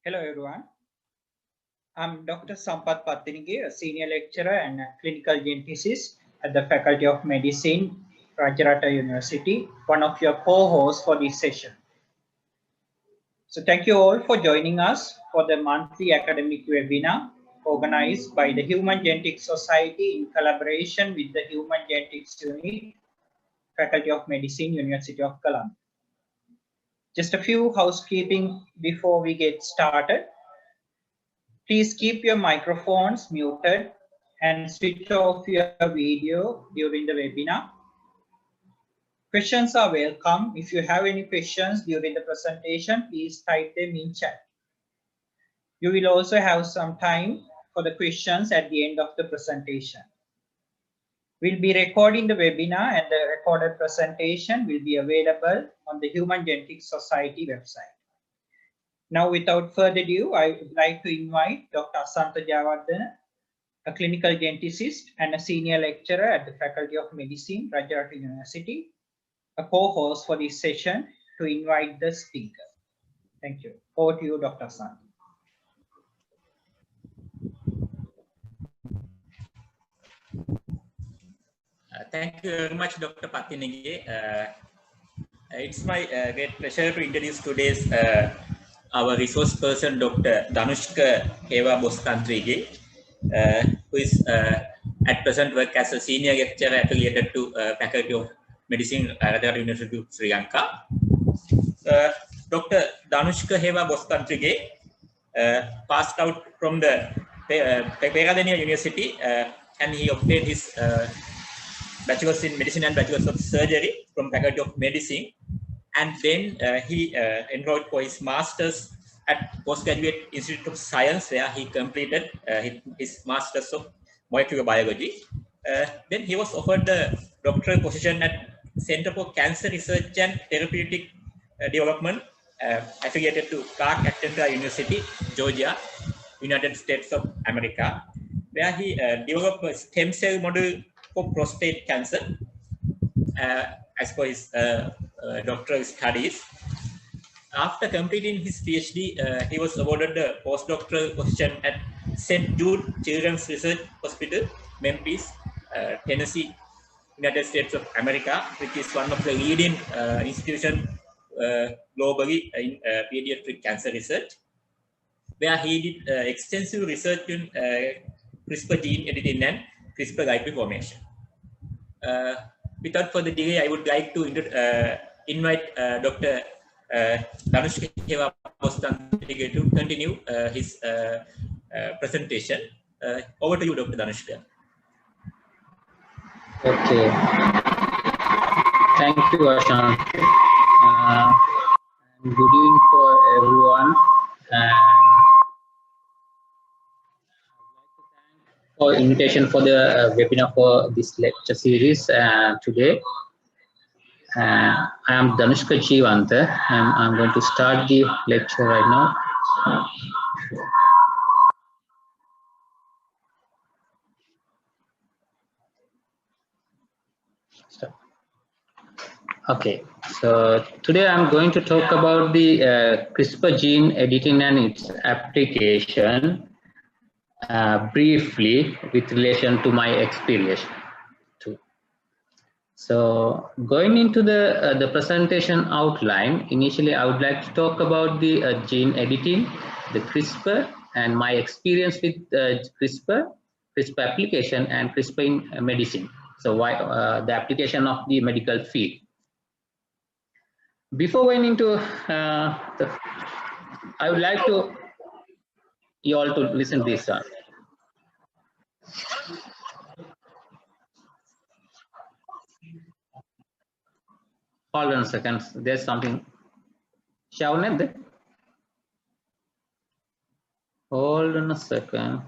Hello everyone. I'm Dr. Sampath Pathinige, a senior lecturer and a clinical geneticist at the Faculty of Medicine, Rajarata University, one of your co-hosts for this session. So thank you all for joining us for the monthly academic webinar organized by the Human Genetics Society in collaboration with the Human Genetics Unit, Faculty of Medicine, University of Columbia. Just a few housekeeping before we get started. Please keep your microphones muted and switch off your video during the webinar. Questions are welcome. If you have any questions during the presentation, please type them in chat. You will also have some time for the questions at the end of the presentation. We'll be recording the webinar and the recorded presentation will be available on the Human Genetics Society website. Now, without further ado, I would like to invite Dr. Dhanushka, a clinical geneticist and a senior lecturer at the Faculty of Medicine, Rajarata University, a co-host for this session, to invite the speaker. Thank you. Over to you, Dr. Sant. Thank you very much, Dr. Pathinige. It's my great pleasure to introduce today's our resource person, Dr. Dhanushka Hewabostanthrige, who is at present work as a senior lecturer affiliated to Faculty of Medicine, Rajarata University of Sri Lanka. Dr. Dhanushka Hewabostanthrige passed out from the Peradeniya University and he obtained his Bachelor's in Medicine and Bachelor's of Surgery from Faculty of Medicine, and then he enrolled for his Master's at Postgraduate Institute of Science, where he completed his Master's of Molecular Biology. Then he was offered the doctoral position at Center for Cancer Research and Therapeutic Development, affiliated to Clark Atlanta University, Georgia, United States of America, where he developed a stem cell model for prostate cancer as per his doctoral studies. After completing his PhD, he was awarded the postdoctoral position at St. Jude Children's Research Hospital, Memphis, Tennessee, United States of America, which is one of the leading institutions globally in pediatric cancer research, where he did extensive research in CRISPR gene editing and CRISPR library formation. Without further delay, I would like to invite Dr. Dhanushka Hewabostanthrige to continue his presentation. Over to you, Dr. Dhanushka. Okay. Thank you, Ashan. Good evening for everyone. For invitation for the webinar for this lecture series today. I am Dhanushka Hewabostanthrige, and I'm going to start the lecture right now. Okay, so today I'm going to talk about the CRISPR gene editing and its application briefly with relation to my experience too. So going into the presentation outline, initially I would like to talk about the gene editing, the CRISPR, and my experience with CRISPR application, and CRISPR in medicine. So why the application of the medical field. Before going into I would like to you all to listen to this one. Hold on a second. There's something. Hold on a second.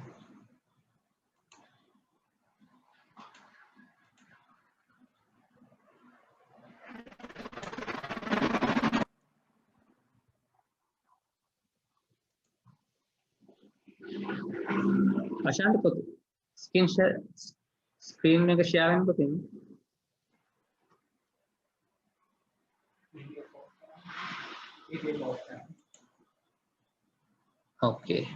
Ashan, screen share, screen sharing. Okay.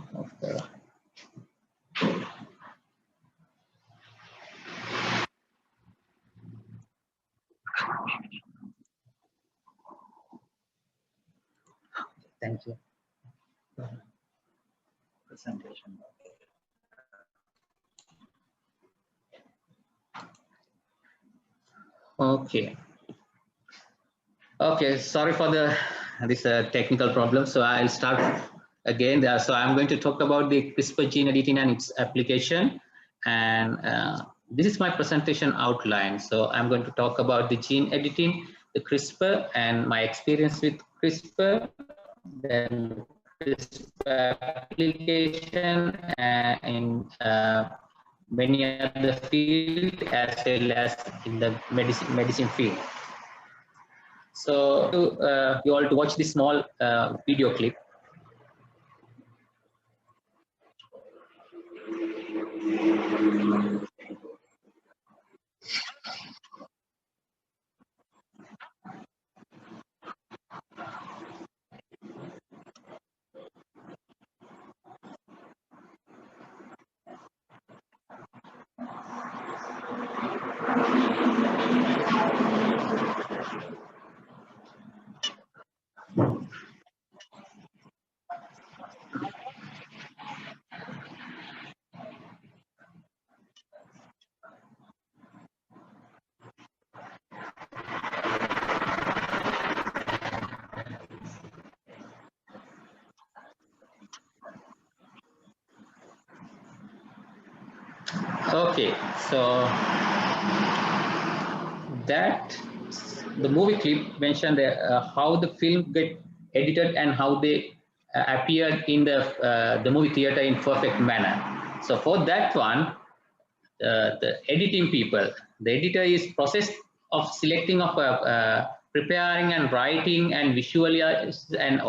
Thank you. Presentation. Okay. Okay. Sorry for this technical problem. So I'll start again. So I'm going to talk about the CRISPR gene editing and its application. And this is my presentation outline. So I'm going to talk about the gene editing, the CRISPR, and my experience with CRISPR, then CRISPR application, and many other fields as well as in the medicine field. So you all to watch this small video clip. Okay, so that the movie clip mentioned how the film get edited and how they appeared in the movie theater in perfect manner. So for that one, the editing people, the editor is process of selecting of preparing and writing and visually and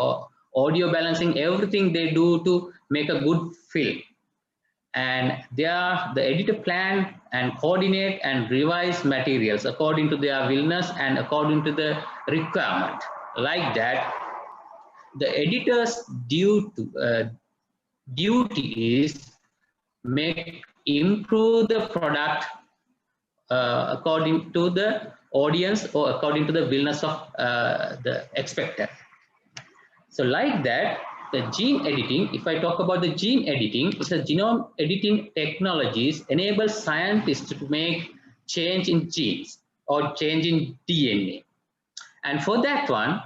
audio balancing, everything they do to make a good film. And the editor plan and coordinate and revise materials according to their willingness and according to the requirement. Like that, the editor's duty is improve the product according to the audience or according to the willingness of the expected. So like that, the gene editing, if I talk about the gene editing, it's a genome editing technologies enable scientists to make change in genes or change in DNA. And for that one,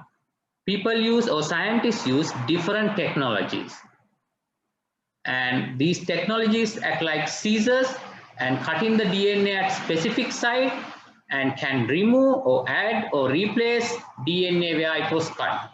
people use or scientists use different technologies. And these technologies act like scissors and cutting the DNA at specific site and can remove or add or replace DNA where it was cut.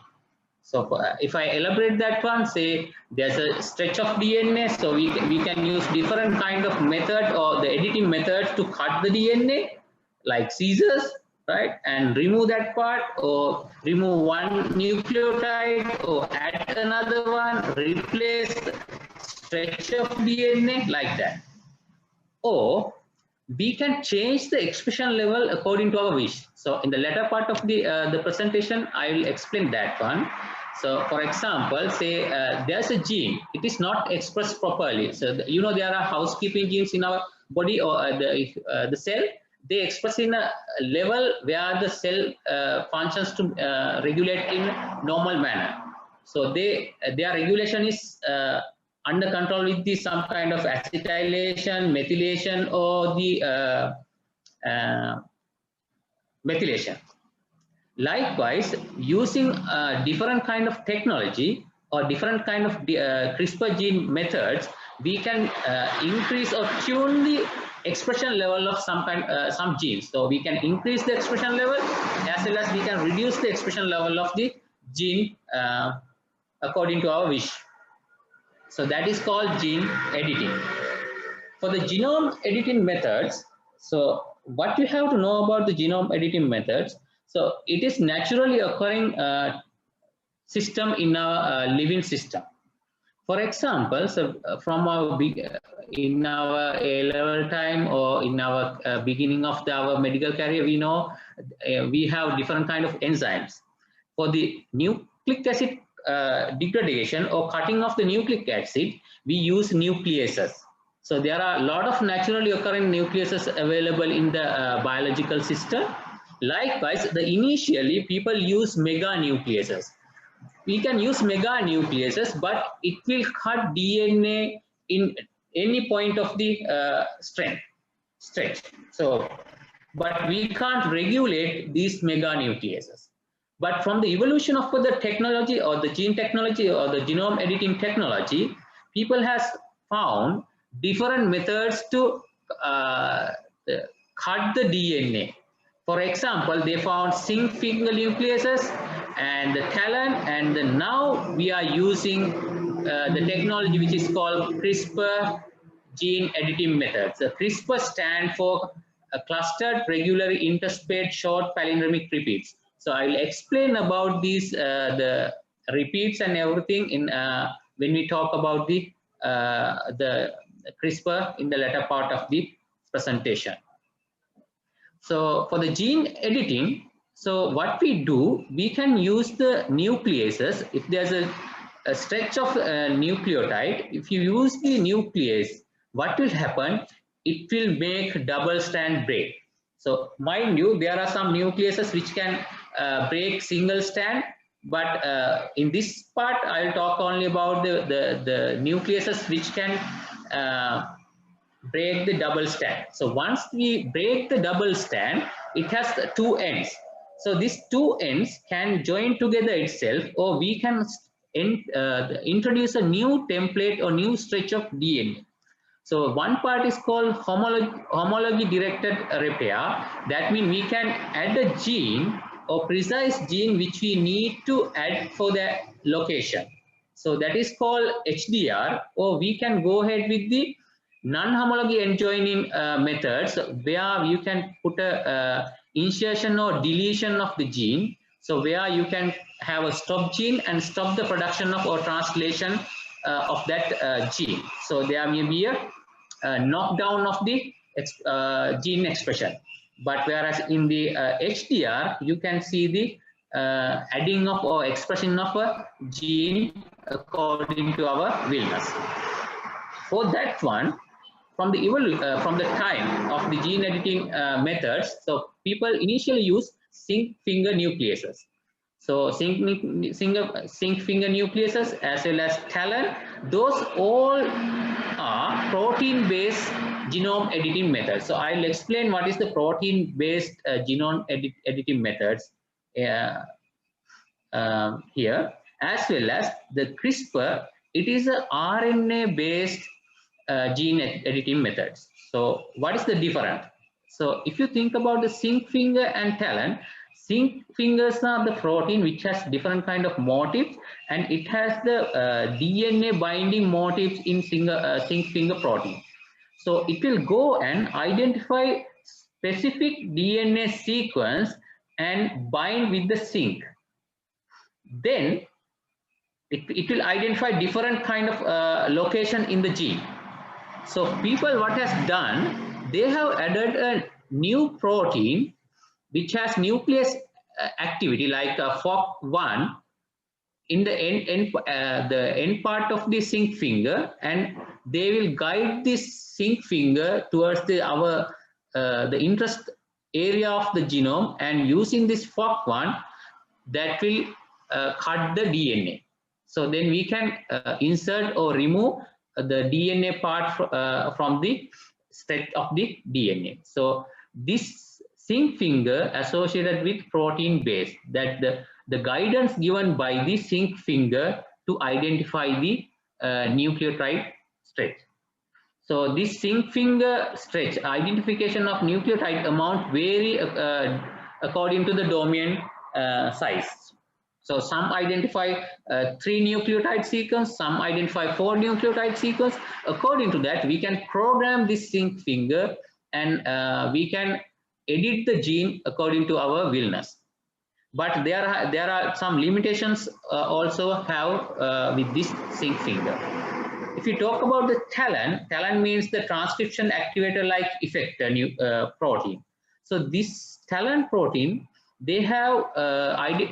So if I elaborate that one, say there's a stretch of DNA, so we can use different kind of method or the editing methods to cut the DNA, like scissors, right, and remove that part or remove one nucleotide or add another one, replace the stretch of DNA like that. Or we can change the expression level according to our wish. So in the latter part of the presentation, I will explain that one. So for example, say there's a gene, it is not expressed properly. So you know there are housekeeping genes in our body or the cell. They express in a level where the cell functions to regulate in normal manner. So their regulation is under control with the some kind of acetylation, methylation, or the methylation. Likewise, using different kind of technology or different kind of CRISPR gene methods, we can increase or tune the expression level of some genes. So we can increase the expression level as well as we can reduce the expression level of the gene according to our wish. So that is called gene editing. For the genome editing methods, so what you have to know about the genome editing methods, so it is naturally occurring system in our living system. For example, so from our in our A-level time or in our beginning of our medical career, we know we have different kind of enzymes. For the nucleic acid degradation or cutting of the nucleic acid, we use nucleases. So there are a lot of naturally occurring nucleases available in the biological system. Likewise, initially people use meganucleases. We can use meganucleases, but it will cut DNA in any point of the stretch. So, but we can't regulate these meganucleases. But from the evolution of the technology or the gene technology or the genome editing technology, people has found different methods to cut the DNA. For example, they found zinc finger nucleases and the talent, and now we are using the technology which is called CRISPR gene editing methods. The CRISPR stand for clustered regular interspaced short palindromic repeats. So I will explain about these the repeats and everything in when we talk about the CRISPR in the latter part of the presentation. So for the gene editing, so what we do, we can use the nucleases. If there's a stretch of nucleotide, if you use the nuclease, what will happen? It will make double strand break. So mind you, there are some nucleases which can break single strand, but in this part I'll talk only about the nucleases which can break the double strand. So once we break the double strand, it has two ends. So these two ends can join together itself, or we can introduce a new template or new stretch of DNA. So one part is called homology directed repair. That means we can add a gene or precise gene which we need to add for the location. So that is called HDR, or we can go ahead with the non-homology enjoining methods where you can put a insertion or deletion of the gene. So where you can have a stop gene and stop the production of or translation of that gene. So there may be a knockdown of the gene expression. But whereas in the HDR, you can see the adding of or expression of a gene according to our willingness. For that one, from the time of the gene editing methods, so people initially use zinc finger nucleases. So zinc finger nucleases as well as talent, those all are protein-based genome editing methods. So I'll explain what is the protein-based genome editing methods here, as well as the CRISPR. It is a RNA-based gene editing methods. So what is the difference? So if you think about the zinc finger and talent, zinc fingers are the protein which has different kind of motifs, and it has the DNA binding motifs in zinc finger protein. So it will go and identify specific DNA sequence and bind with the zinc. Then it will identify different kind of location in the gene. So people what has done, they have added a new protein which has nucleus activity like FOC1 in the end part of the zinc finger, and they will guide this zinc finger towards the interest area of the genome, and using this FOC1 that will cut the DNA. So then we can insert or remove the DNA part from the set of the DNA. So this zinc finger associated with protein base, that the guidance given by the zinc finger to identify the nucleotide stretch. So this zinc finger stretch identification of nucleotide amount vary according to the domain size. So some identify 3 nucleotide sequence, some identify 4 nucleotide sequence. According to that, we can program this zinc finger, and we can edit the gene according to our willingness. But there are some limitations also have with this zinc finger. If you talk about the talent means the transcription activator like effector protein. So this talent protein, they have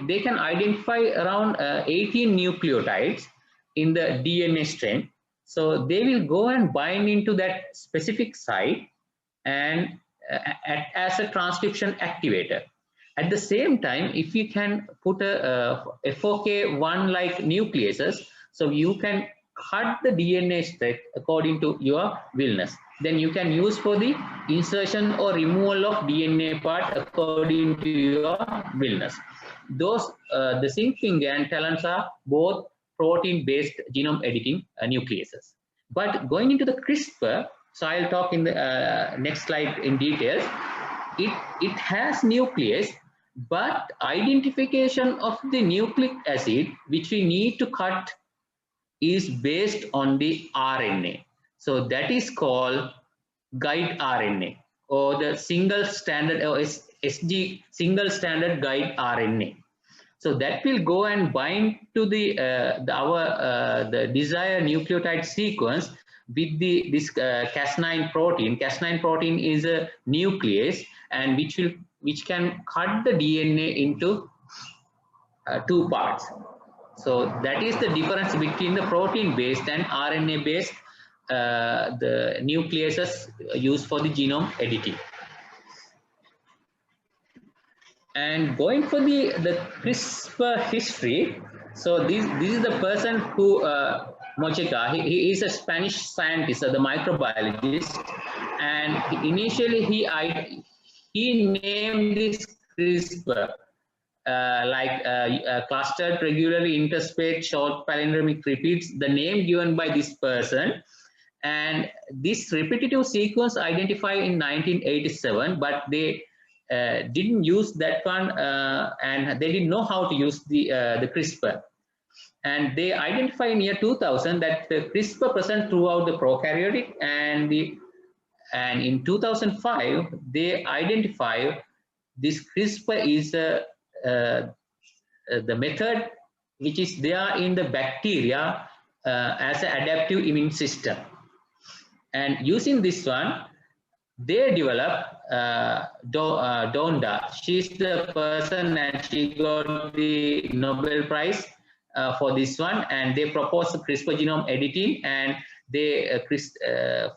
they can identify around 18 nucleotides in the DNA strand. So they will go and bind into that specific site and act as a transcription activator. At the same time, if you can put a FOK1 like nucleases, so you can cut the DNA strand according to your willness. Then you can use for the insertion or removal of DNA part according to your willness. Those the Zinc and talents are both protein-based genome editing nucleases. But going into the CRISPR, so I'll talk in the next slide in details. It has nuclease, but identification of the nucleic acid which we need to cut is based on the RNA. So that is called guide RNA, or the single standard, or SG single standard guide RNA. So that will go and bind to the desired nucleotide sequence with this Cas9 protein. Cas9 protein is a nuclease, and which can cut the DNA into two parts. So that is the difference between the protein-based and RNA-based the nucleases used for the genome editing. And going for the CRISPR history, so this is the person who Mocheca, he is a Spanish scientist, the microbiologist, and initially he named this CRISPR clustered regularly interspaced short palindromic repeats, the name given by this person. And this repetitive sequence identified in 1987, but they didn't use that one, and they didn't know how to use the CRISPR. And they identified in year 2000 that the CRISPR present throughout the prokaryotic, and in 2005 they identify this CRISPR is the method which is there in the bacteria as an adaptive immune system. And using this one, they developed Donda. She's the person, and she got the Nobel Prize for this one. And they proposed the CRISPR genome editing, and they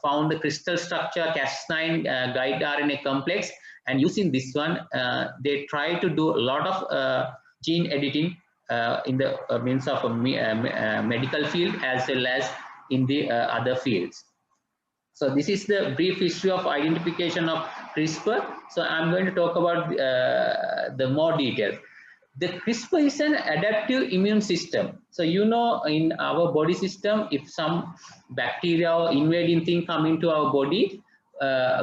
found the crystal structure Cas9 guide RNA complex. And using this one, they try to do a lot of gene editing in the means of medical field as well as in the other fields. So this is the brief history of identification of CRISPR. So I'm going to talk about the more details. The CRISPR is an adaptive immune system. So you know, in our body system, if some bacteria or invading thing come into our body,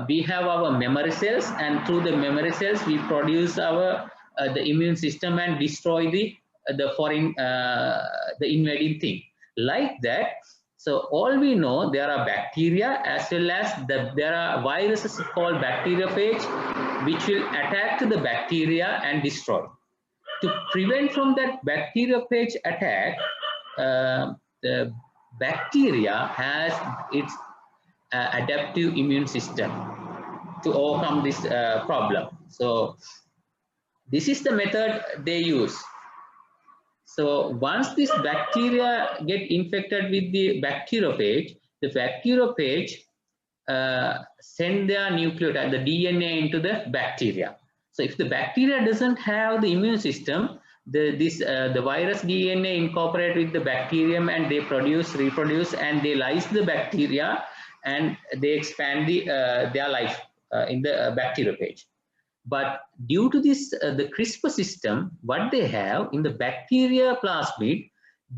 we have our memory cells, and through the memory cells we produce our the immune system and destroy the foreign the invading thing. Like that. So all we know, there are bacteria as well as there are viruses called bacteriophage which will attack the bacteria and destroy. To prevent from that bacteriophage attack, the bacteria has its adaptive immune system to overcome this problem. So this is the method they use. So once this bacteria get infected with the bacteriophage send their nucleotide, the DNA, into the bacteria. So if the bacteria doesn't have the immune system, the virus DNA incorporate with the bacterium, and they reproduce, and they lyse the bacteria, and they expand their life in the bacteriophage. But due to this, the CRISPR system, what they have in the bacteria plasmid,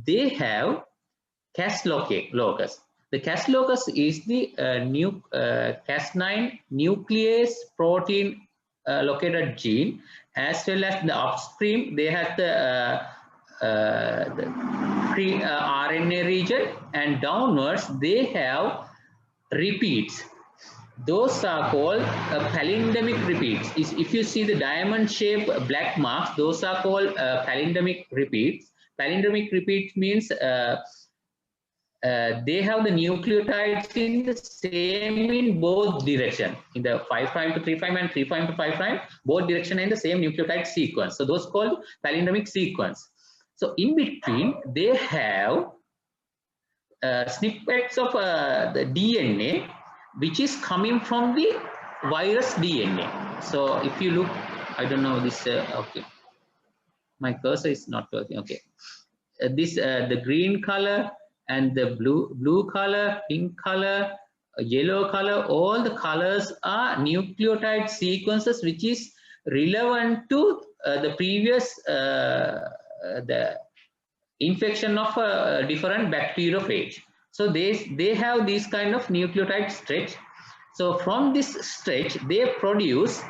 they have Cas locus. The Cas locus is the Cas9 nuclease protein located gene, as well as the upstream they have the RNA region, and downwards they have repeats. Those are called palindromic repeats. If you see the diamond shaped black marks, those are called palindromic repeats. Palindromic repeat means they have the nucleotides in the same in both direction, in the 5' to 3' and 3' to 5', both direction in the same nucleotide sequence. So those called palindromic sequence. So in between they have snippets of the DNA which is coming from the virus DNA. So if you look, I don't know this, okay, my cursor is not working, okay. This the green color and the blue color, pink color, yellow color, all the colors are nucleotide sequences which is relevant to the previous the infection of a different bacteriophage. So they have this kind of nucleotide stretch. So from this stretch they produce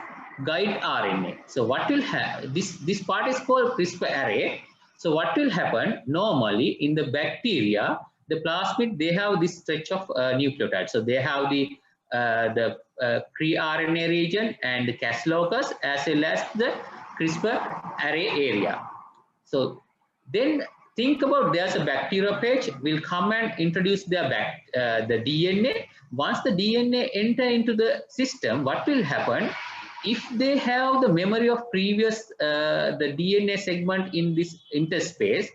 guide RNA. So what will happen, this part is called CRISPR array. So what will happen normally in the bacteria, the plasmid, they have this stretch of nucleotides. So they have the pre-RNA region and the Cas locus as well as the CRISPR array area. So then think about, there's a bacteriophage will come and introduce the DNA. Once the DNA enter into the system, what will happen? If they have the memory of previous the DNA segment in this interspace,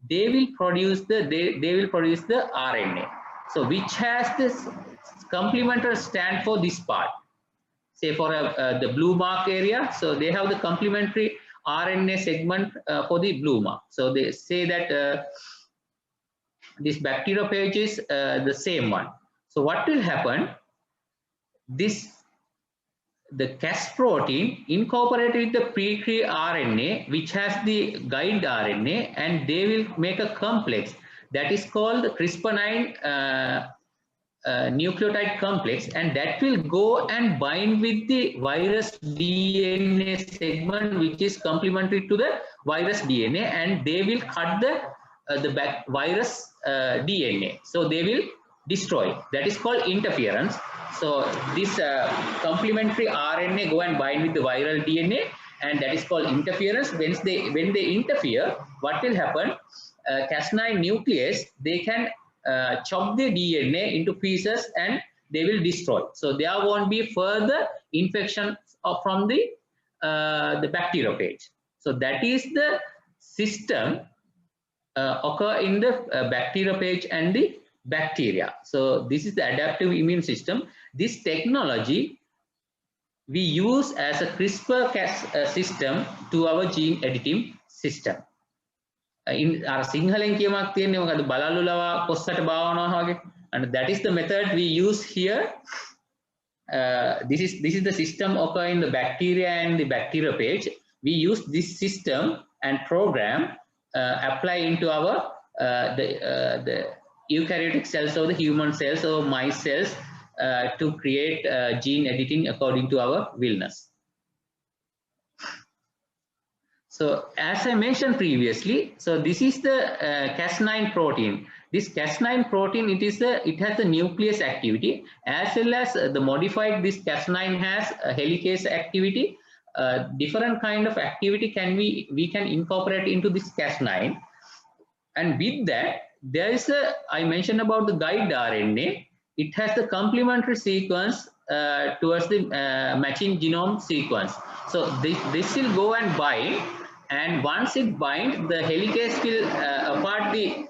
they will produce the RNA. So which has this complementary stand for this part. Say for the blue mark area, so they have the complementary RNA segment for the blue mark. So they say that this bacteriophage is the same one. So what will happen? The Cas protein incorporated with the pre-RNA which has the guide RNA, and they will make a complex that is called the CRISPR-9 nucleotide complex, and that will go and bind with the virus DNA segment which is complementary to the virus DNA, and they will cut the virus DNA. So they will destroy. That is called interference. So this complementary RNA go and bind with the viral DNA, and that is called interference. When they interfere, what will happen? Cas9 nuclease, they can chop the DNA into pieces and they will destroy. So there won't be further infection from the bacteriophage. So that is the system occur in the bacteriophage and the bacteria. So this is the adaptive immune system. This technology we use as a CRISPR system to our gene editing system. In our සිංහලෙන් කියමක් තියෙන්නේ මොකද බලලුලවා කොස්සට බාවනවා වගේ, and that is the method we use here. This is the system occur in the bacteria and the bacteriophage. We use this system and program apply into our the eukaryotic cells or the human cells or mice cells to create gene editing according to our willness. So as I mentioned previously, so this is the Cas9 protein. This Cas9 protein, it has the nuclease activity as well as the modified this Cas9 has a helicase activity. Different kind of activity we can incorporate into this Cas9, and with that there is I mentioned about the guide RNA. It has the complementary sequence towards the matching genome sequence. So this will go and bind, and once it binds, the helicase will apart the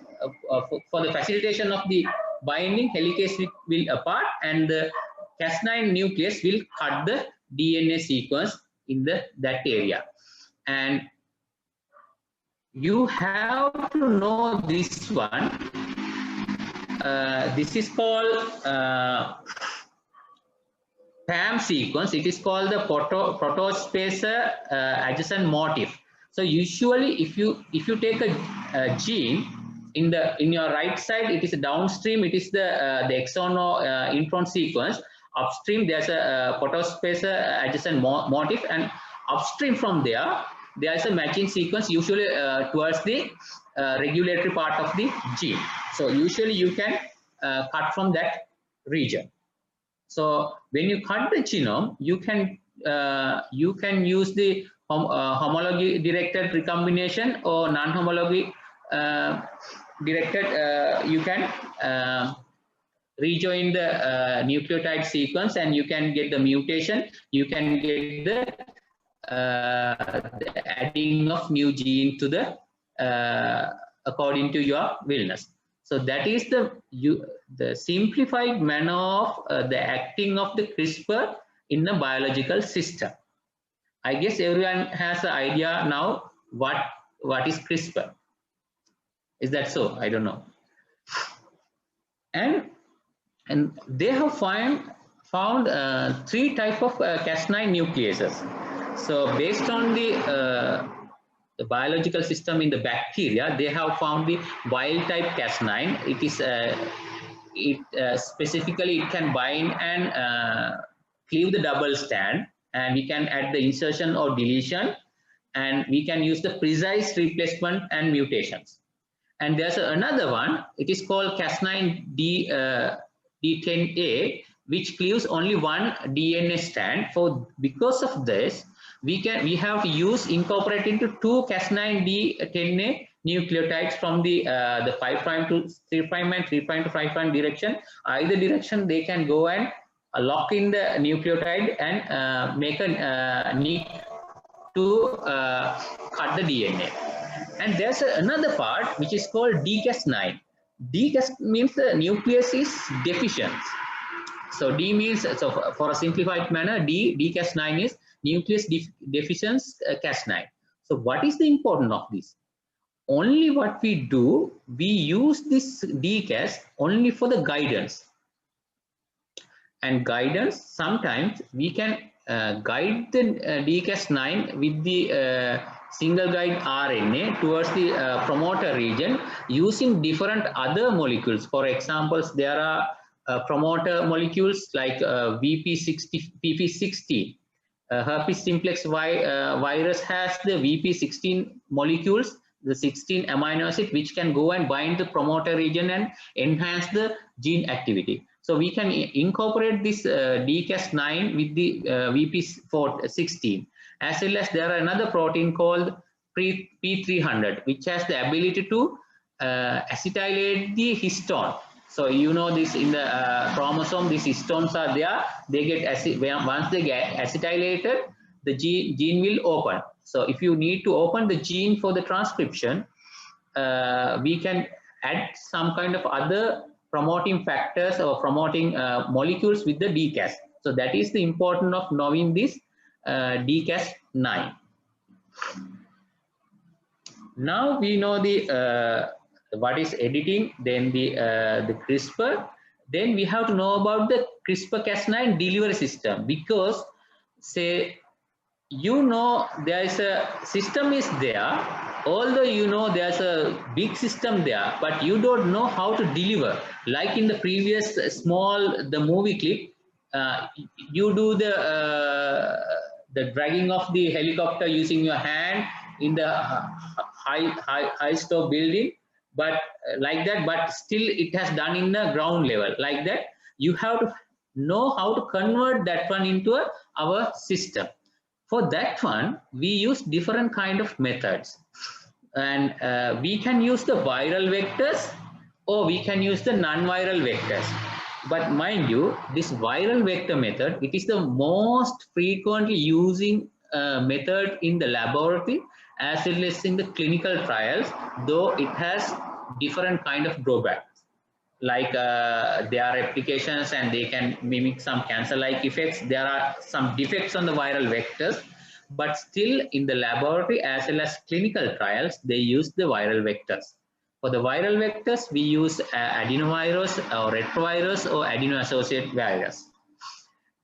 for the facilitation of the binding, helicase will apart, and the Cas9 nucleus will cut the DNA sequence in that area. And you have to know this one. This is called PAM sequence. It is called the protospacer adjacent motif. So usually if you take a gene in your right side, it is a downstream, it is the exon or intron sequence. Upstream there's a protospacer adjacent motif, and upstream from there is a matching sequence usually towards the regulatory part of the gene. So usually you can cut from that region. So when you cut the genome, you can use the homology directed recombination or non-homology directed, you can rejoin the nucleotide sequence and you can get the mutation. You can get the adding of new gene to the according to your willness. So that is the simplified manner of the acting of the CRISPR in the biological system. I guess everyone has an idea now what is CRISPR. Is that so? I don't know. And they have found 3 types of Cas9 nucleases. So based on the biological system in the bacteria, they have found the wild type Cas9. It is specifically it can bind and cleave the double strand, and we can add the insertion or deletion, and we can use the precise replacement and mutations. And there's another one. It is called Cas9D10A, which cleaves only one DNA strand. Because of this, we have to incorporate into 2 Cas9D10A nucleotides from the 5' to 3' and 3' to 5' direction. Either direction they can go and lock in the nucleotide and make a nick to cut the DNA. And there's another part which is called dCas9. dCas means the nucleus is deficient. So D means, so for a simplified manner, dCas9 is nucleus deficient Cas9. So what is the importance of this? Only what we do, we use this dCas only for the guidance. And guidance, sometimes we can guide the dCas9 with the single guide RNA towards the promoter region using different other molecules. For example, there are promoter molecules like PP60. Herpes simplex virus has the VP16 molecules, the 16 amino acid, which can go and bind the promoter region and enhance the gene activity. So we can incorporate this dCas9 with the VP16. As well as there are another protein called P300, which has the ability to acetylate the histone. So you know this in the chromosome, these histones are there. They get once they get acetylated, the gene will open. So if you need to open the gene for the transcription, we can add some kind of other promoting factors or promoting molecules with the dCas. So that is the importance of knowing this dCas9. Now we know the what is editing, then the CRISPR. Then we have to know about the CRISPR-Cas9 delivery system, because say you know there is a system is there, although you know there's a big system there, but you don't know how to deliver. Like in the previous the movie clip, you do the dragging of the helicopter using your hand in the high store building, but like that, but still it has done in the ground level. Like that, you have to know how to convert that one into our system. For that one, we use different kind of methods, and we can use the viral vectors or we can use the non-viral vectors. But mind you, this viral vector method, it is the most frequently using method in the laboratory as well as in the clinical trials, though it has different kind of drawbacks. Like there are applications and they can mimic some cancer-like effects. There are some defects on the viral vectors, but still in the laboratory as well as clinical trials, they use the viral vectors. For the viral vectors, we use adenovirus or retrovirus or adeno-associated virus.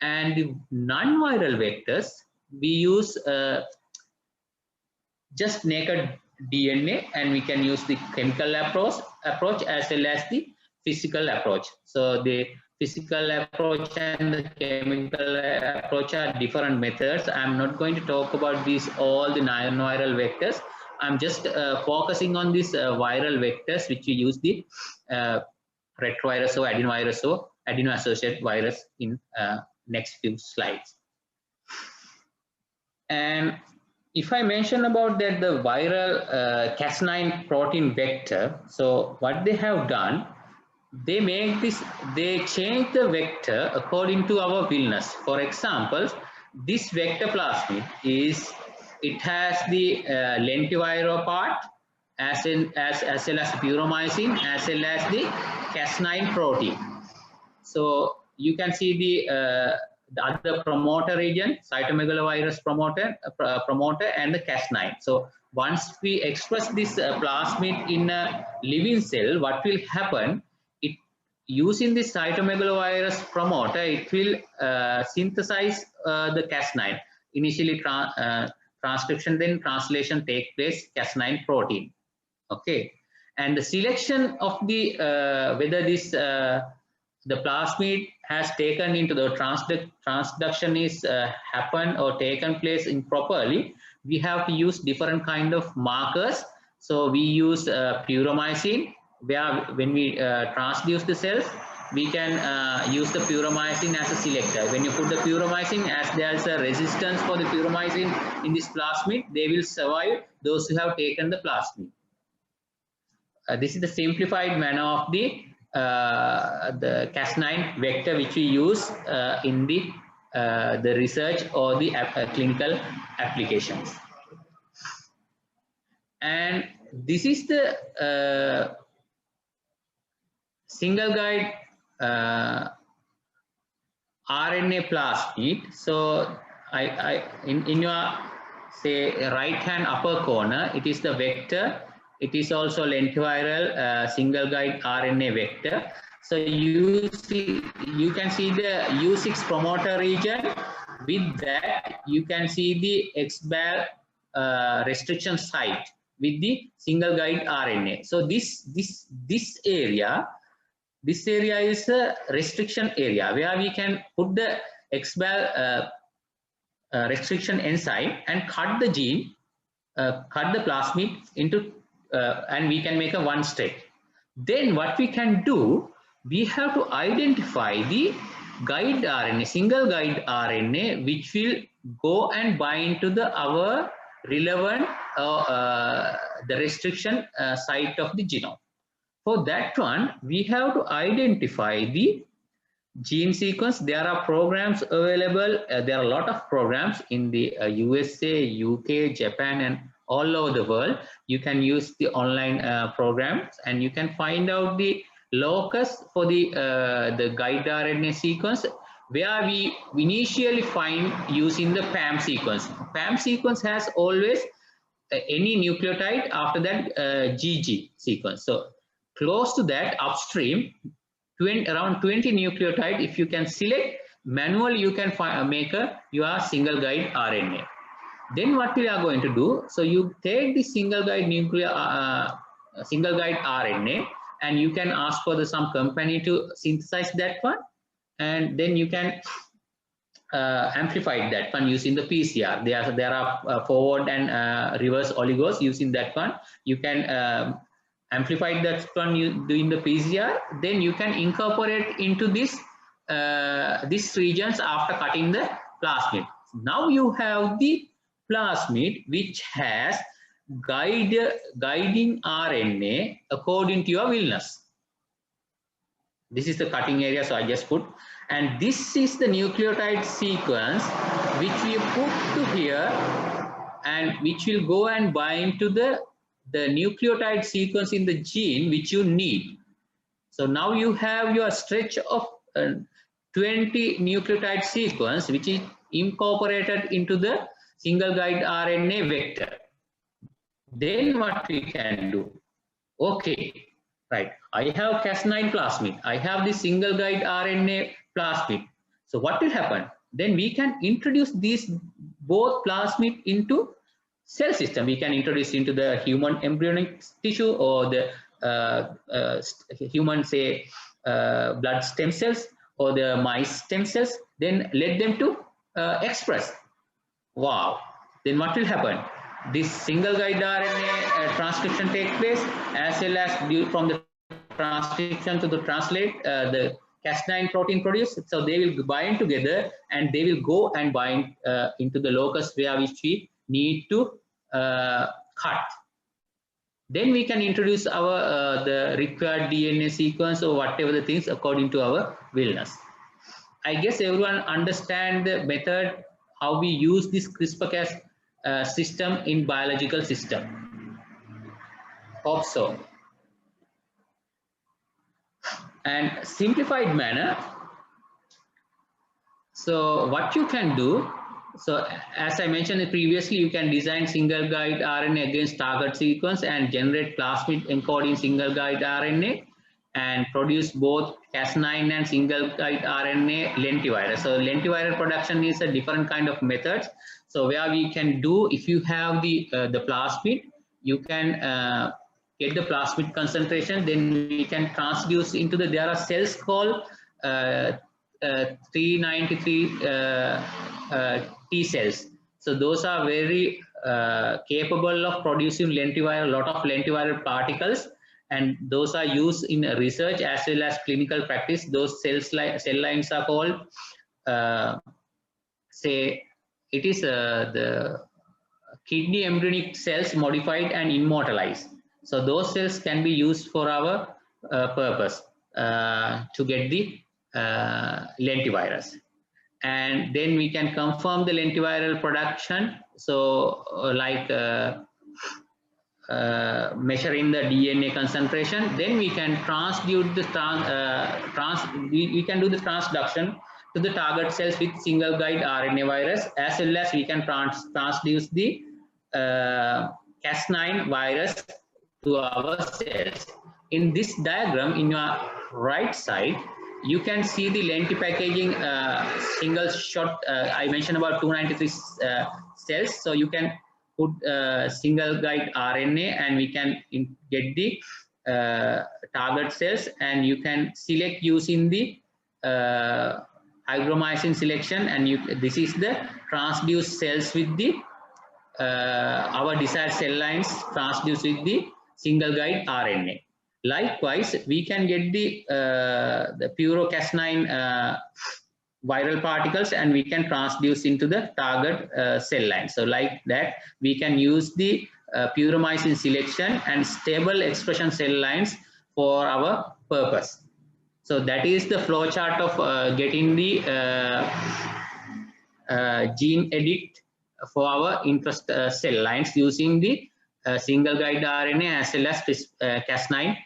And the non-viral vectors, we use just naked DNA, and we can use the chemical approach as well as the physical approach. So the physical approach and the chemical approach are different methods. I'm not going to talk about all the non-viral vectors. I'm just focusing on these viral vectors, which we use the retrovirus or adenovirus or adeno-associated virus in next few slides. And if I mention about that the viral Cas9 protein vector, so what they have done, they make this, they change the vector according to our wellness. For example, this vector plasmid is, it has the lentiviral part as well as puromycin as well as the Cas9 protein. So you can see the other promoter region, cytomegalovirus promoter and the Cas9. So once we express this plasmid in a living cell, what will happen? It, using this cytomegalovirus promoter, it will synthesize the Cas9. Initially transcription, then translation take place, Cas9 protein. Okay, and the selection of the whether this the plasmid has taken into the transduction is happened or taken place improperly, we have to use different kind of markers. So we use puromycin, where when we transduce the cells, we can use the puromycin as a selector. When you put the puromycin, as there is a resistance for the puromycin in this plasmid, they will survive those who have taken the plasmid. This is the simplified manner of the Cas9 vector which we use in the research or the clinical applications. And this is the single guide RNA plasmid. So in your say right hand upper corner, it is the vector. It is also lentiviral single guide RNA vector. So you can see the U6 promoter region. With that, you can see the XBAL restriction site with the single guide RNA. So this area is a restriction area where we can put the XBAL restriction enzyme and cut the gene, cut the plasmid into and we can make a one step. Then what we can do, we have to identify the guide RNA, single guide RNA, which will go and bind to our relevant the restriction site of the genome. For that one, we have to identify the gene sequence. There are programs available. There are a lot of programs in the USA, UK, Japan, and all over the world. You can use the online programs and you can find out the locus for the guide RNA sequence, where we initially find using the PAM sequence. PAM sequence has always any nucleotide, after that GG sequence. So close to that upstream, around 20 nucleotide, if you can select manually, you can make your single guide RNA. Then what we are going to do, so you take the single guide RNA and you can ask for some company to synthesize that one, and then you can amplify that one using the PCR. There are forward and reverse oligos using that one. You can amplify that one doing the PCR. Then you can incorporate into this these regions after cutting the plasmid. Now you have the plasmid which has guiding RNA according to your wellness. This is the cutting area, so I just put, and this is the nucleotide sequence which we put to here and which will go and bind to the nucleotide sequence in the gene which you need. So now you have your stretch of 20 nucleotide sequence which is incorporated into the single guide RNA vector. Then what we can do? Okay, right. I have Cas9 plasmid. I have the single guide RNA plasmid. So what will happen? Then we can introduce these both plasmid into cell system. We can introduce into the human embryonic tissue or the human, say, blood stem cells or the mice stem cells. Then let them to express. Wow. Then what will happen? This single guide RNA transcription takes place, as well as from the transcription to the translate the Cas9 protein produced. So they will bind together and they will go and bind into the locus where which we need to cut. Then we can introduce our the required DNA sequence or whatever the things according to our willness. I guess everyone understand the method how we use this CRISPR-Cas system in biological system. Hope so. And simplified manner. So what you can do, so as I mentioned previously, you can design single guide RNA against target sequence and generate plasmid encoding single guide RNA and produce both Cas9 and single guide RNA lentivirus. So lentivirus production is a different kind of method. So where we can do, if you have the plasmid, you can get the plasmid concentration, then we can transduce into the, there are cells called 393 T cells. So those are very capable of producing lentiviral, lot of lentiviral particles, and those are used in research as well as clinical practice. Those cell lines are called, say, it is the kidney embryonic cells modified and immortalized. So those cells can be used for our purpose to get the lentivirus. And then we can confirm the lentiviral production. So like measuring the DNA concentration, then we can transduce the we can do the transduction to the target cells with single guide RNA virus, as well as we can transduce the Cas9 virus to our cells. In this diagram, in your right side, you can see the lenti packaging single shot. I mentioned about 293 cells, so you can put single guide RNA and we can get the target cells, and you can select using the hygromycin selection, and this is the transduced cells with the our desired cell lines transduced with the single guide RNA. Likewise, we can get the pure Cas9 viral particles, and we can transduce into the target cell line. So like that, we can use the puromycin selection and stable expression cell lines for our purpose. So that is the flow chart of getting the gene edit for our interest cell lines using the single guide RNA as well as Cas9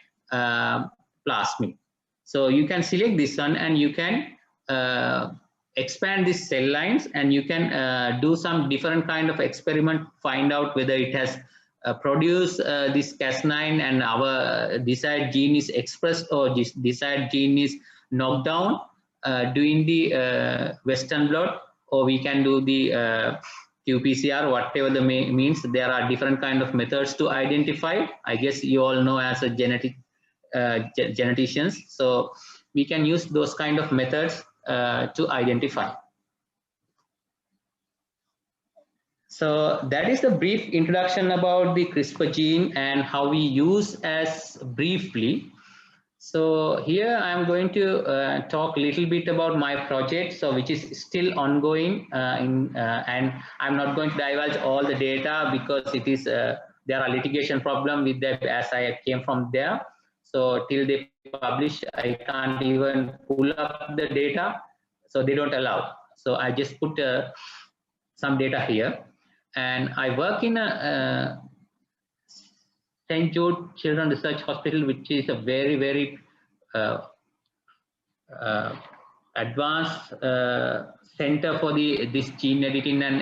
plasmid. So you can select this one, and you can expand these cell lines, and you can do some different kind of experiment, find out whether it has produced this Cas9 and our desired gene is expressed, or this desired gene is knocked down doing the Western blot, or we can do the qPCR, whatever the means. There are different kind of methods to identify. I guess you all know as a geneticians, so we can use those kind of methods to identify. So that is the brief introduction about the CRISPR gene and how we use as briefly. So here I am going to talk a little bit about my project, so which is still ongoing, and I'm not going to divulge all the data because it is there are litigation problem with that, as I came from there. So till they publish, I can't even pull up the data, so they don't allow. So I just put some data here, and I work in a St. Jude Children Research Hospital, which is a very, very advanced center for this gene editing and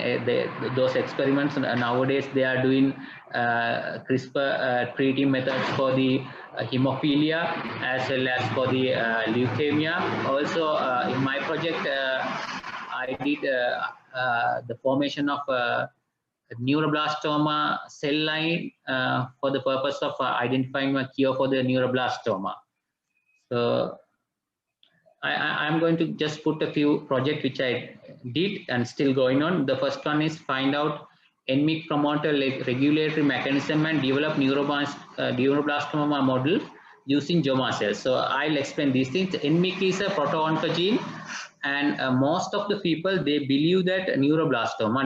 those experiments. Nowadays, they are doing CRISPR treating methods for the hemophilia as well as for the leukemia. Also, in my project, I did the formation of neuroblastoma cell line for the purpose of identifying a cure for the neuroblastoma. So I'm going to just put a few projects which I did and still going on. The first one is find out NMIC promoter regulatory mechanism and develop neuroblastoma model using JOMA cells. So I'll explain these things. NMIC is a proto-oncogene, and most of the people, they believe that neuroblastoma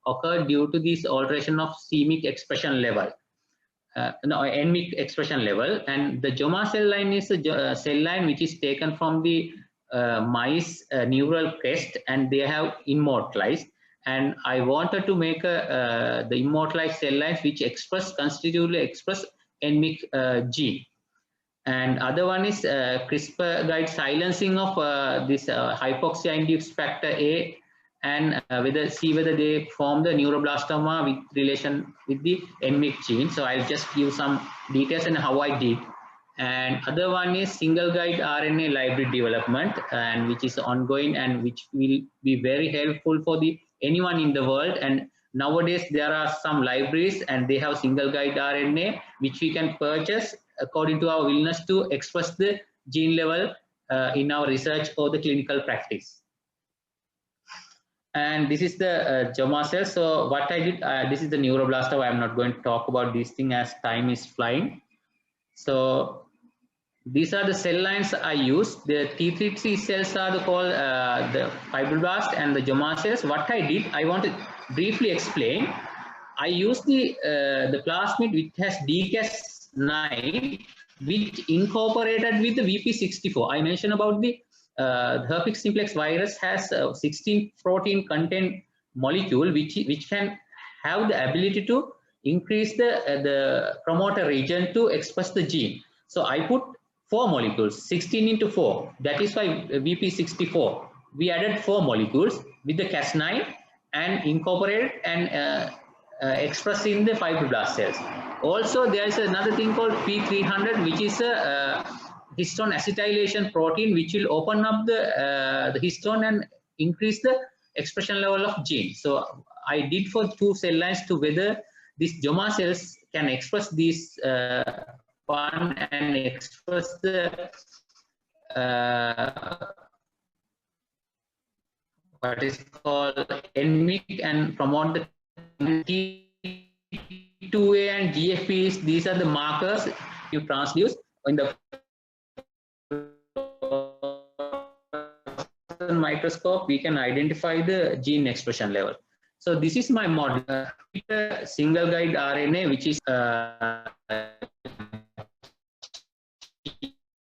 occur due to this alteration of c-MYC expression level. NMYC expression level, and the JOMA cell line is a cell line which is taken from the mice neural crest, and they have immortalized. And I wanted to make the immortalized cell lines which constitutively express NMYC gene. And other one is CRISPR guide silencing of this hypoxia-induced factor A, and see whether they form the neuroblastoma with relation with the NMYC gene. So I'll just give some details on how I did. And other one is single guide RNA library development, and which is ongoing and which will be very helpful for anyone in the world. And nowadays there are some libraries and they have single guide RNA which we can purchase according to our willingness to express the gene level in our research or the clinical practice. And this is the JOMA cell. So what I did, this is the neuroblastoma. I'm not going to talk about this thing as time is flying. So these are the cell lines I used. The T3 cells are called the fibroblast, and the JOMA cells. What I did, I want to briefly explain. I used the plasmid which has DCAS9, which incorporated with the VP64. I mentioned about the herpes simplex virus has 16 protein content molecule which can have the ability to increase the promoter region to express the gene. So I put 4 molecules, 16 into 4. That is why VP64. We added 4 molecules with the Cas9 and incorporated and expressed in the fibroblast cells. Also, there is another thing called P300, which is a histone acetylation protein, which will open up the histone and increase the expression level of gene. So I did for 2 cell lines to whether these JOMA cells can express these one and express the what is called NMYC and promote the T2A and GFPs. These are the markers you transduce in the microscope. We can identify the gene expression level. So this is my model. Single guide RNA, which is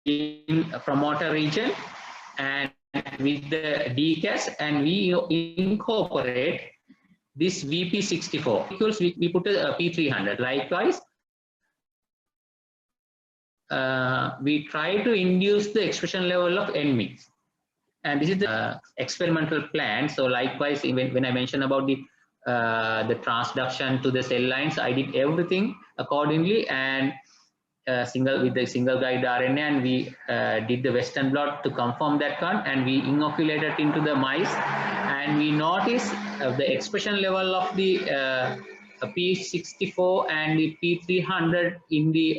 in a promoter region, and with the DCAS, and we incorporate this VP64 because we put a P300. Likewise, we try to induce the expression level of NMYC, and this is the experimental plan. So likewise, when I mentioned about the transduction to the cell lines, I did everything accordingly, and with the single guide RNA, and we did the Western blot to confirm that one, and we inoculated into the mice, and we noticed the expression level of the P64 and the P300 in the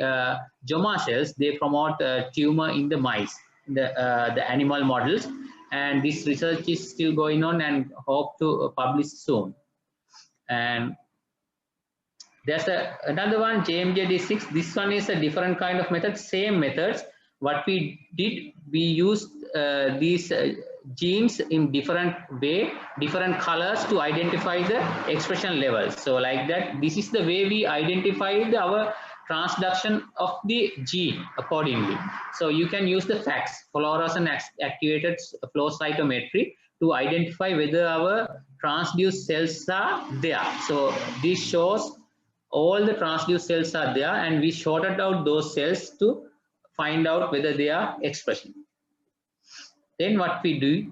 JOMA cells. They promote tumor in the mice, the animal models, and this research is still going on and hope to publish soon. And there's another one, JMJD6. This one is a different kind of method, same methods. What we did, we used these genes in different way, different colors to identify the expression levels. So like that, this is the way we identified our transduction of the gene accordingly. So you can use the FACS, fluorescent activated flow cytometry, to identify whether our transduced cells are there. So this shows all the transduced cells are there, and we sorted out those cells to find out whether they are expressing. Then what we do,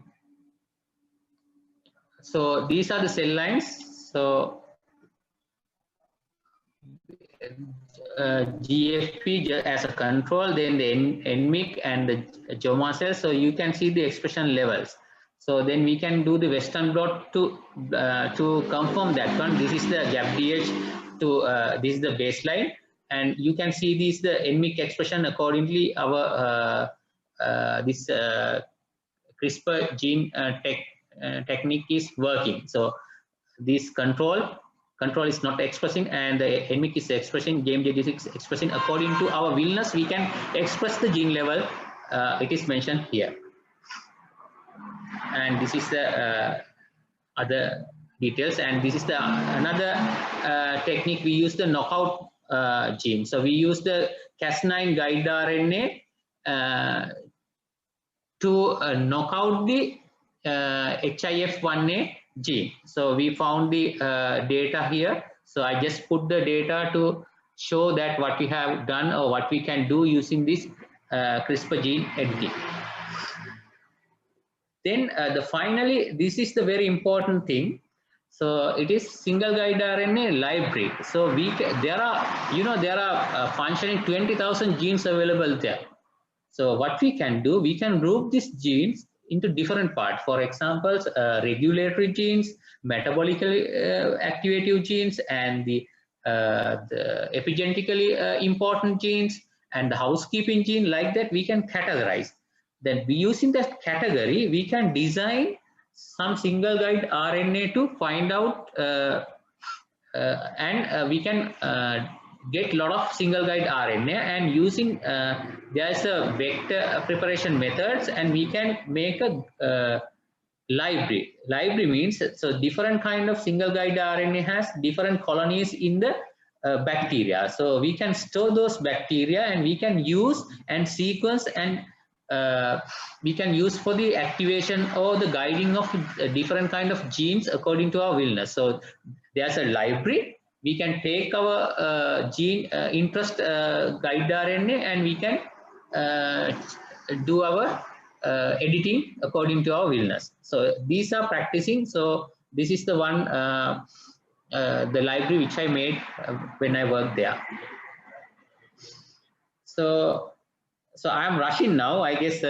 so these are the cell lines. So GFP as a control, then the NMYC and the JOMA cells. So you can see the expression levels. So then we can do the Western blot to confirm that one. This is the GAPDH to this is the baseline, and you can see this the NMYC expression accordingly. Our this CRISPR gene technique is working. So this control is not expressing, and the NMYC is expressing, JMJD6 expressing. According to our willingness, we can express the gene level. It is mentioned here. And this is the other details. And this is the another technique. We use the knockout gene. So we use the Cas9 guide RNA to knock out the HIF1A gene. So we found the data here. So I just put the data to show that what we have done or what we can do using this CRISPR gene editing. Then finally, this is the very important thing. So it is single guide RNA library. So there are functioning 20,000 genes available there. So what we can do, we can group these genes into different parts. For example, regulatory genes, metabolically activative genes, and the epigenetically important genes, and the housekeeping gene. Like that, we can categorize. Then using that category, we can design some single guide RNA to find out, and we can get a lot of single guide RNA, and using there's a vector preparation methods, and we can make a library. Library means, so different kind of single guide RNA has different colonies in the bacteria. So we can store those bacteria, and we can use and sequence, and we can use for the activation or the guiding of different kind of genes according to our willingness. So there's a library. We can take our gene interest guide RNA, and we can do our editing according to our willingness. So these are practicing. So this is the one, the library which I made when I worked there. So I am rushing now, I guess.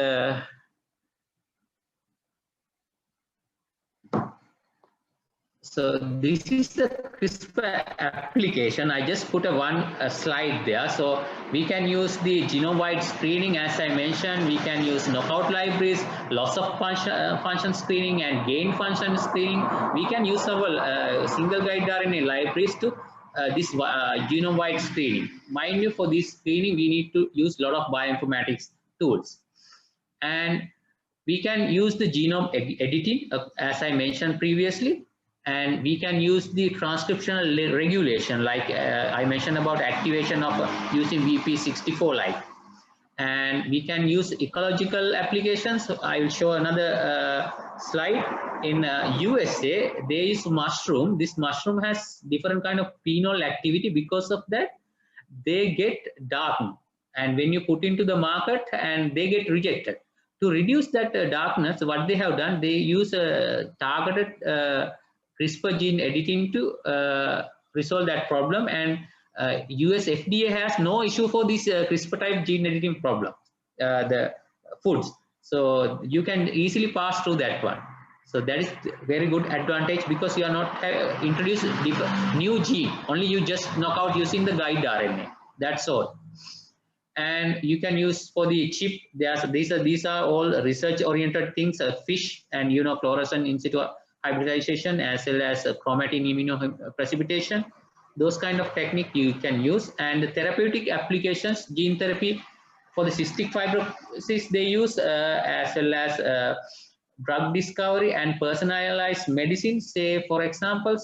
So this is the CRISPR application. I just put a slide there. So we can use the genome-wide screening, as I mentioned. We can use knockout libraries, loss of function screening, and gain function screening. We can use our single guide RNA libraries to this genome-wide screening. Mind you, for this screening, we need to use a lot of bioinformatics tools. And we can use the genome editing, as I mentioned previously. And we can use the transcriptional regulation, like I mentioned about activation of using VP64 like. And we can use ecological applications. I will show another slide. In USA, there is mushroom. This mushroom has different kind of phenol activity. Because of that, they get darkened. And when you put into the market, and they get rejected. To reduce that darkness, what they have done, they use a targeted CRISPR gene editing to resolve that problem, and US FDA has no issue for this CRISPR type gene editing problem, the foods. So you can easily pass through that one. So that is very good advantage, because you are not introduce new gene, only you just knock out using the guide RNA. That's all. And you can use for the chip. These are all research oriented things, fish and fluorescent in situ hybridization, as well as chromatin immunoprecipitation. Those kind of technique you can use. And the therapeutic applications, gene therapy for the cystic fibrosis they use, as well as drug discovery and personalized medicine. Say, for example,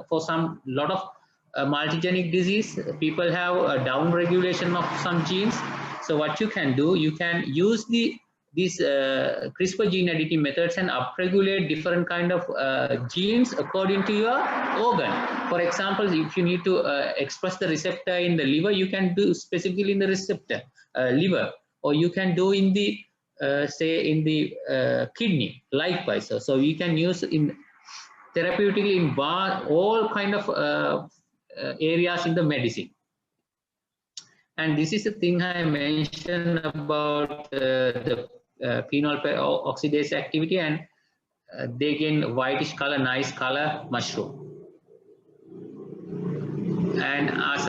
for lot of multigenic disease, people have a down regulation of some genes. So what you can do, you can use these CRISPR gene editing methods and upregulate different kind of genes according to your organ. For example, if you need to express the receptor in the liver, you can do specifically in the receptor liver, or you can do in the say in the kidney, likewise. So you can use in therapeutically in all kind of areas in the medicine. And this is the thing I mentioned about the phenol oxidase activity, and they gain whitish color, nice color mushroom. And as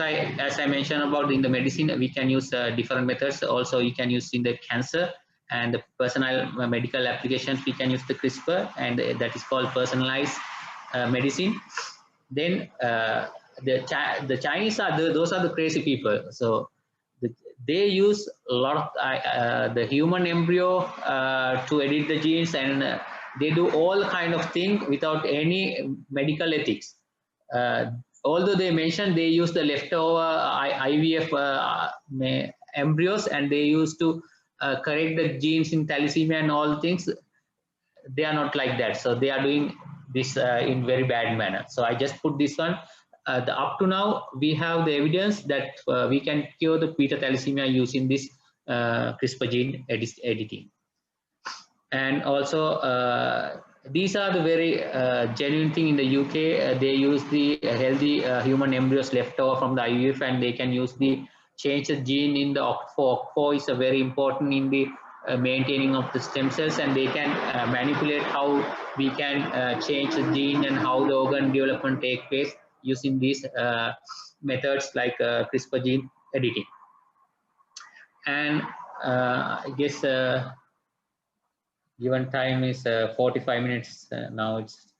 I mentioned about in the medicine, we can use different methods. Also, you can use in the cancer and the personal medical applications. We can use the CRISPR, and that is called personalized medicine. Then the Chinese those are the crazy people. So they use a lot of the human embryo to edit the genes, and they do all kind of thing without any medical ethics. Although they mentioned they use the leftover IVF embryos, and they used to correct the genes in thalassemia and all things, they are not like that. So they are doing this in very bad manner. So I just put this one. Up to now, we have the evidence that we can cure the beta thalassemia using this CRISPR gene editing. And also, these are the very genuine thing in the UK. They use the healthy human embryos left over from the IVF, and they can use the change the gene in the OCT4. OCT4 is a very important in the maintaining of the stem cells, and they can manipulate how we can change the gene and how the organ development take place using these methods like CRISPR gene editing. And I guess given time is 45 minutes. Now it's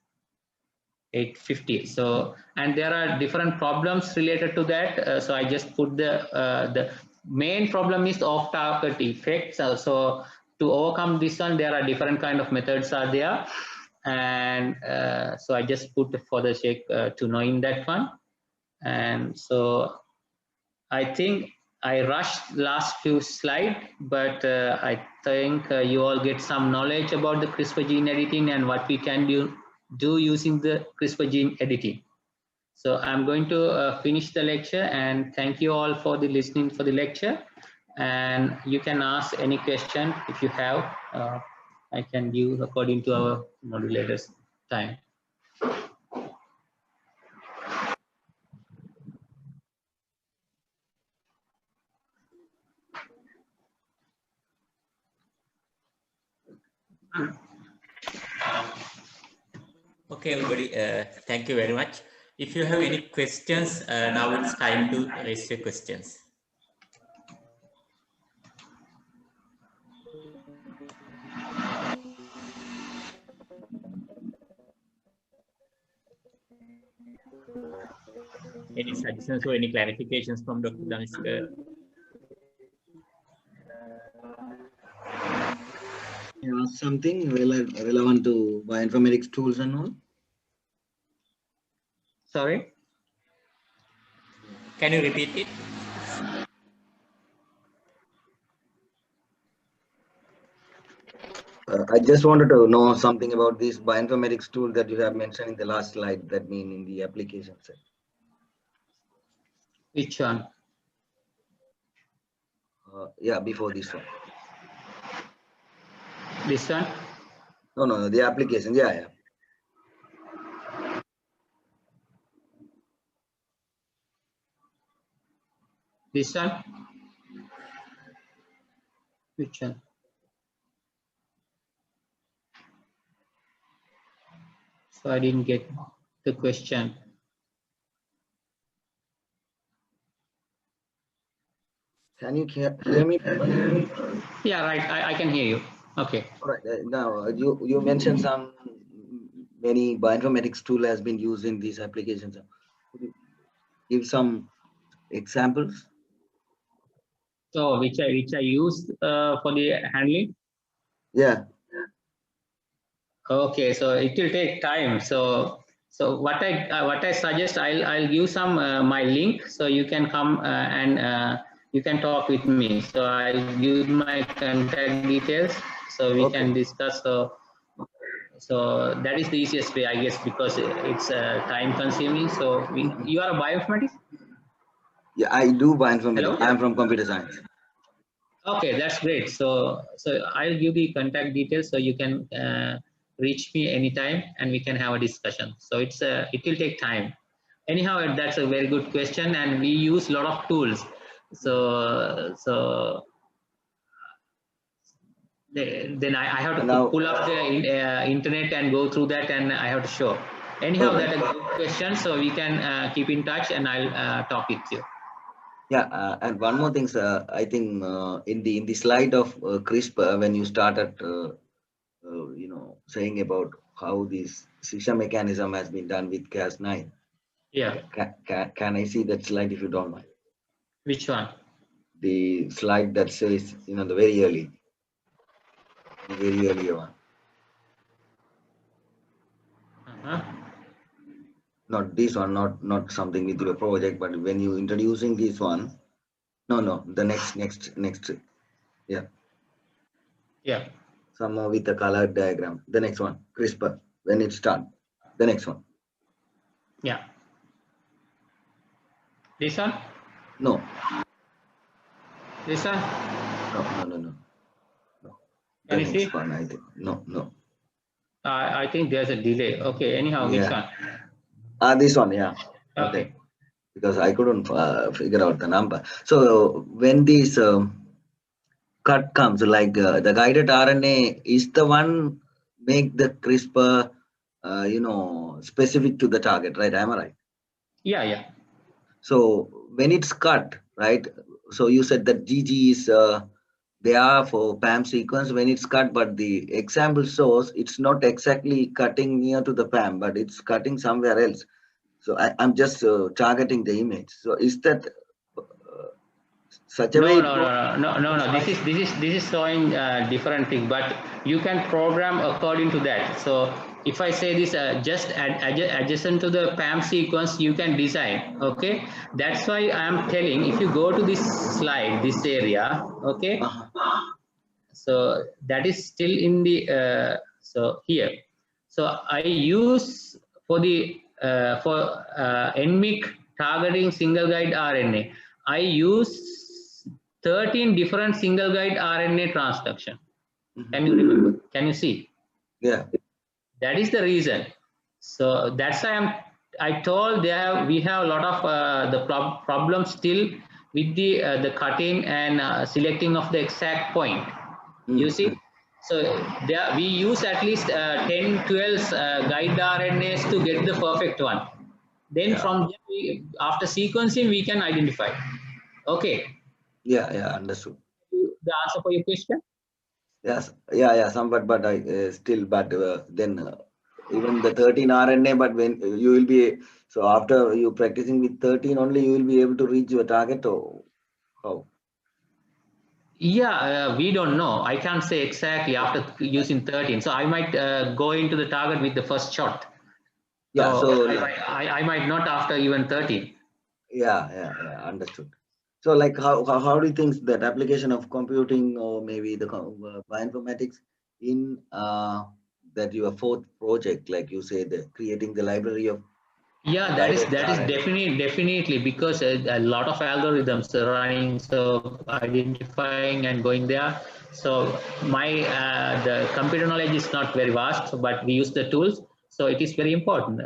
8:50. So, and there are different problems related to that. So I just put the main problem is off-target effects. So to overcome this one, there are different kind of methods are there. And so I just put for the sake to knowing that one. And so I think I rushed last few slides, but I think you all get some knowledge about the CRISPR gene editing and what we can do using the CRISPR gene editing. So I'm going to finish the lecture, and thank you all for the listening for the lecture. And you can ask any question if you have. I can give according to our modulator's time. Okay, everybody, thank you very much. If you have any questions, now it's time to raise your questions. Any suggestions or any clarifications from Dr. Dhanushka? Something relevant to bioinformatics tools and all? Sorry? Can you repeat it? I just wanted to know something about this bioinformatics tool that you have mentioned in the last slide, that mean in the application set. Which one? Yeah, before this one. This one? No, the application. Yeah. This one? Which one? So I didn't get the question. Can you hear me? Yeah, right. I can hear you. Okay. All right. Now you mentioned many bioinformatics tool has been used in these applications. Could you give some examples? So which I used for the handling? Yeah. Okay. So it will take time. So what I suggest, I'll give some my link, so you can come and you can talk with me. So I'll give my contact details, so we can discuss. So that is the easiest way, I guess, because it's time consuming. So you are a bioinformatics? Yeah, I do bioinformatics. Hello? I'm from computer science. Okay, that's great. So I'll give the contact details, so you can reach me anytime and we can have a discussion. So it will take time. Anyhow, that's a very good question, and we use a lot of tools. So then I have to pull up the internet and go through that, and I have to show. Anyhow, that's a good question. So we can keep in touch, and I'll talk with you. Yeah, and one more thing, sir. I think in the slide of CRISPR, when you started, saying about how this seizure mechanism has been done with Cas9. Yeah. Can I see that slide if you don't mind? Which one? The slide that says, the very early one. Huh? Not this one, not something with your project, but when you introducing this one. No, the next. Yeah. Yeah. Some with the colored diagram. The next one, CRISPR. When it start. The next one. Yeah. This one? No. This one? No. The Can you next see? one, I think. No. I think there's a delay. Okay, anyhow, which Yeah. one? This one, yeah. Okay. Because I couldn't figure out the number. So when this cut comes, like the guided RNA is the one make the CRISPR, specific to the target, right? Am I right? Yeah. So when it's cut, right? So you said that GG is there for PAM sequence when it's cut, but the example shows it's not exactly cutting near to the PAM, but it's cutting somewhere else. So I'm just targeting the image. So is that such a way? No. This is showing different thing, but you can program according to that. So if I say this just adjacent to the PAM sequence, you can design. Okay, that's why I am telling. If you go to this slide, this area, okay. So that is still in the so here. So I use for the NMIC targeting single guide RNA. I use 13 different single guide RNA transduction. Can you remember? Can you see? Yeah. That is the reason. So that's why I told we have a lot of the problem still with the cutting and selecting of the exact point. You see, so we use at least 10, 12 guide RNAs to get the perfect one. Then from there, after sequencing, we can identify. Okay. Yeah, understood. The answer for your question? Yes, yeah, somewhat, but I still, but then even the 13 RNA, but when you will be, so after you practicing with 13 only, you will be able to reach your target, or how? Yeah, we don't know. I can't say exactly after using 13. So I might go into the target with the first shot. Yeah, so I might not after even 13. Yeah, understood. So like how do you think that application of computing or maybe the bioinformatics in that your fourth project, like you say, the creating the library of that is definitely because a lot of algorithms are running, so identifying and going there. So my the computer knowledge is not very vast, but we use the tools, so it is very important.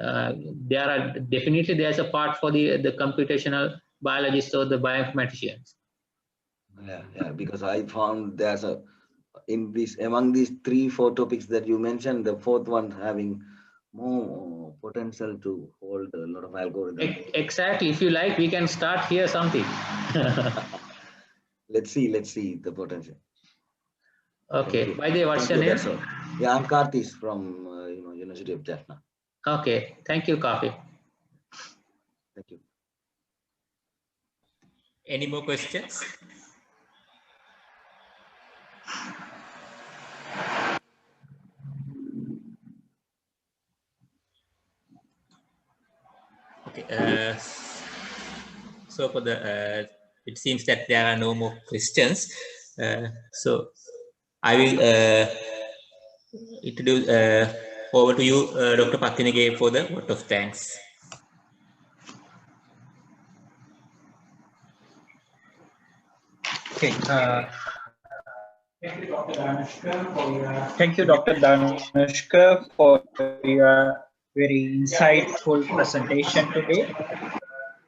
There's a part for the computational biologists or the bioinformaticians. Yeah, because I found there's in this among these 3-4 topics that you mentioned, the fourth one having more potential to hold a lot of algorithms. Exactly. If you like, we can start here something. Let's see the potential. Okay. By the way, what's your name? Yeah, I'm Karthis from University of Jaffna. Okay. Thank you, Kafi. Thank you. Any more questions? Okay. So for the it seems that there are no more questions. So I will introduce over to you, Dr. Pattinige, for the vote of thanks. Okay. Thank you, Dr. Dhanushka, for your very insightful presentation today.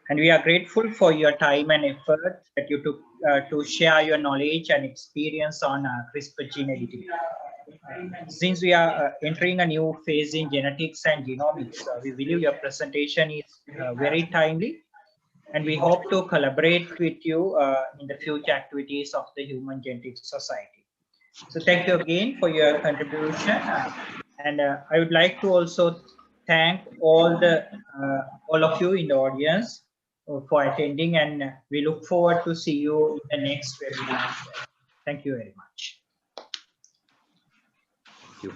And we are grateful for your time and effort that you took to share your knowledge and experience on CRISPR gene editing. Since we are entering a new phase in genetics and genomics, we believe your presentation is very timely, and we hope to collaborate with you in the future activities of the Human Genetics Society. So thank you again for your contribution, and I would like to also thank all of you in the audience for attending, and we look forward to see you in the next webinar. Thank you very much. Thank you.